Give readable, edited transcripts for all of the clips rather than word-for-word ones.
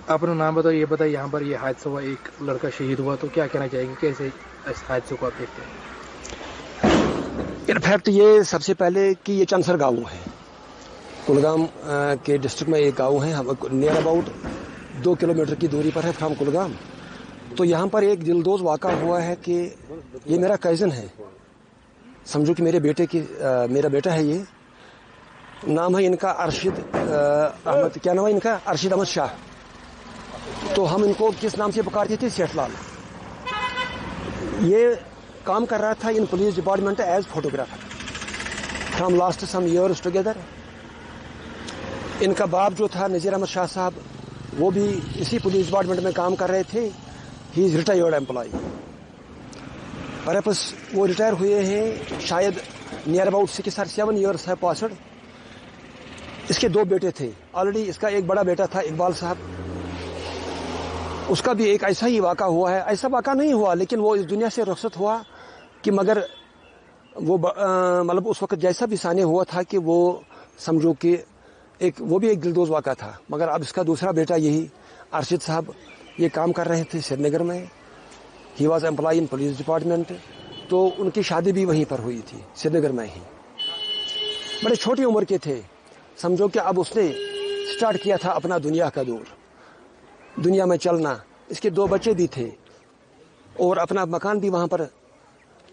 अपना नाम बताओ, ये बताइए, यहाँ पर ये हादसा हुआ, एक लड़का शहीद हुआ, तो क्या कहना चाहेंगे, कैसे इस हादसे को आप देखते हैं? इनफैक्ट ये सबसे पहले कि ये चंसर गाँव है, कुलगाम के डिस्ट्रिक्ट में एक गाँव है, हम नियर अबाउट 2 किलोमीटर की दूरी पर है फ्रॉम कुलगाम। तो यहाँ पर एक दिलदोज वाक़ा हुआ है कि ये मेरा कज़न है, समझो कि मेरे बेटे की मेरा बेटा है, ये नाम है इनका अरशद अहमद, क्या नाम है इनका, अरशद अहमद शाह। तो हम इनको किस नाम से पुकारते थे, सेठलाल। ये काम कर रहा था in police department as photographer from last some years together. इनका बाप जो था नज़ीर अहमद शाह साहब, वो भी इसी पुलिस डिपार्टमेंट में काम कर रहे थे। He is retired employ, purpose वो रिटायर हुए हैं शायद नियर अबाउट 6 or 7 ईयर्स है पासड। इसके 2 बेटे थे ऑलरेडी। इसका एक बड़ा बेटा था इकबाल साहब, उसका भी एक ऐसा ही वाक़ा हुआ है। ऐसा वाक़ा नहीं हुआ लेकिन वो इस दुनिया से रुखसत हुआ कि मगर वो मतलब उस वक्त जैसा भी साने हुआ था कि वो समझो कि वो भी एक दिलदोज वाक़ा था। मगर अब इसका दूसरा बेटा यही अरशद साहब ये काम कर रहे थे श्रीनगर में। He was employ in police department. तो उनकी शादी भी वहीं पर हुई थी श्रीनगर में ही। बड़े छोटी उम्र के थे, समझो कि अब उसने स्टार्ट किया था अपना दुनिया का दौर, दुनिया में चलना। इसके 2 बच्चे भी थे और अपना मकान भी वहाँ पर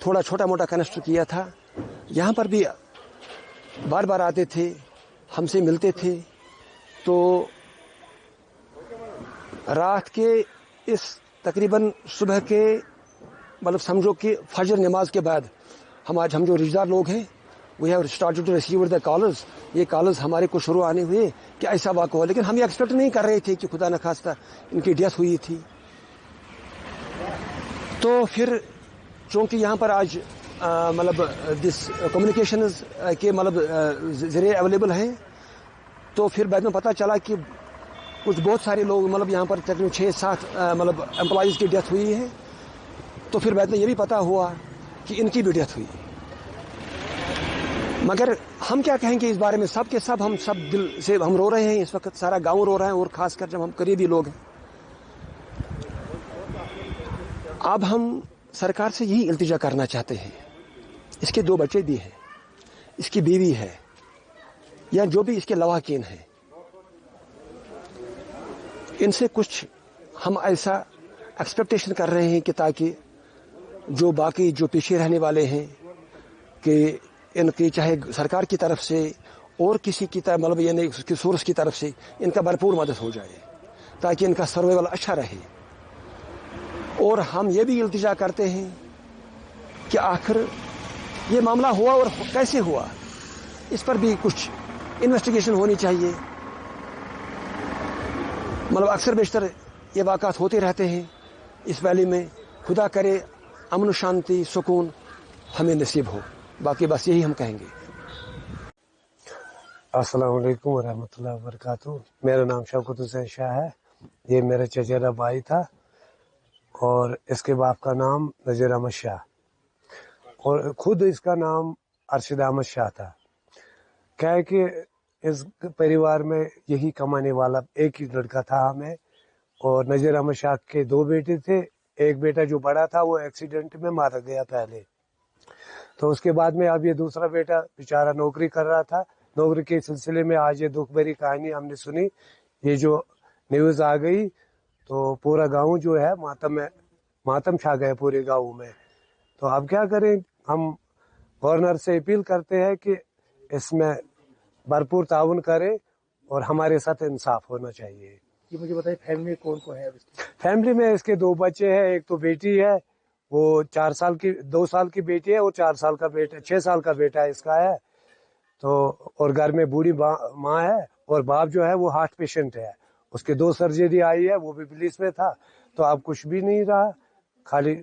थोड़ा छोटा मोटा कन्स्ट्रक्ट किया था। यहाँ पर भी बार बार आते थे, हमसे मिलते थे। तो रात के इस तकरीबन सुबह के मतलब समझो कि फजर नमाज के बाद हम जो रिश्तेदार लोग हैं, we have started to receive the callers. ये कॉलर्स हमारे को शुरू आने हुए कि ऐसा वाक़ा हुआ, लेकिन हम ये एक्सपेक्ट नहीं कर रहे थे कि खुदा न खास्ता इनकी डेथ हुई थी। तो फिर चूँकि यहाँ पर आज मतलब दिस कम्युनिकेशन के मतलब ज़रिए अवेलेबल हैं, तो फिर बाद में पता चला कि कुछ बहुत सारे लोग मतलब यहाँ पर तकरीबन 6-7 मतलब एम्प्लॉइज़ की डेथ हुई है। तो फिर बाद में ये भी पता हुआ कि इनकी भी डेथ हुई। मगर हम क्या कहेंगे इस बारे में, सब के सब हम सब दिल से हम रो रहे हैं इस वक्त, सारा गांव रो रहा है, और खासकर जब हम करीबी लोग हैं। अब हम सरकार से यही इल्तिजा करना चाहते हैं। इसके 2 बच्चे भी हैं, इसकी बीवी है, या जो भी इसके लवाकिन हैं, इनसे कुछ हम ऐसा एक्सपेक्टेशन कर रहे हैं कि ताकि जो बाकी जो पीछे रहने वाले हैं कि इनकी चाहे सरकार की तरफ से और किसी की तरफ मतलब यानी उसकी सोर्स की तरफ से इनका भरपूर मदद हो जाए ताकि इनका सर्वाइवल अच्छा रहे। और हम ये भी इल्तिजा करते हैं कि आखिर ये मामला हुआ और कैसे हुआ, इस पर भी कुछ इन्वेस्टिगेशन होनी चाहिए। मतलब अक्सर बेशतर ये वाक़ात होते रहते हैं इस वैली में। खुदा करे अमन शांति सुकून हमें नसीब हो, बाकी बस यही हम कहेंगे। अस्सलाम वालेकुम वरहमतुल्लाहि वबरकातुहू। मेरा नाम शौकत हुसैन शाह है। ये मेरा चचेरा भाई था और इसके बाप का नाम नज़ीर अहमद शाह, और खुद इसका नाम अरशद अहमद शाह था। क्या है कि इस परिवार में यही कमाने वाला एक ही लड़का था हमें, और नज़ीर अहमद शाह के 2 बेटे थे। एक बेटा जो बड़ा था वो एक्सीडेंट में मारा गया पहले, तो उसके बाद में अब ये दूसरा बेटा बेचारा नौकरी कर रहा था। नौकरी के सिलसिले में आज ये दुख भरी कहानी हमने सुनी। ये जो न्यूज़ आ गई तो पूरा गांव जो है मातम छा गए पूरे गांव में। तो अब क्या करें, हम गवर्नर से अपील करते हैं कि इसमें भरपूर ताउन करे और हमारे साथ इंसाफ होना चाहिए। ये मुझे बताइए, फैमिली में कौन कौन है? फैमिली में इसके 2 बच्चे हैं, एक तो बेटी है, वो 2 साल की बेटी है, और 4 साल का बेटा, 6 साल का बेटा है इसका है। तो और घर में बूढ़ी माँ है, और बाप जो है वो हार्ट पेशेंट है। उसके 2 सर्जरी आई है, वो भी पुलिस में था। तो अब कुछ भी नहीं रहा, खाली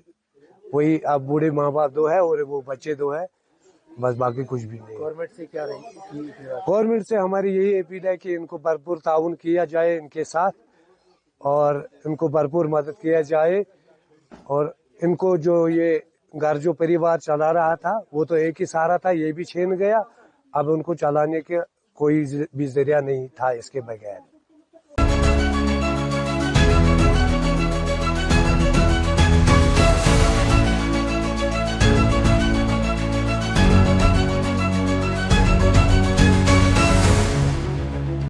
वही अब बूढ़े माँ बाप 2 है और वो बच्चे 2 है, बस बाकी कुछ भी नहीं। गवर्नमेंट से क्या रही? गवर्नमेंट से हमारी यही अपील है कि इनको भरपूर ताउन किया जाए इनके साथ, और इनको भरपूर मदद किया जाए। और इनको जो ये घर जो परिवार चला रहा था वो तो एक ही सहारा था, ये भी छीन गया। अब उनको चलाने के कोई भी जरिया नहीं था इसके बगैर।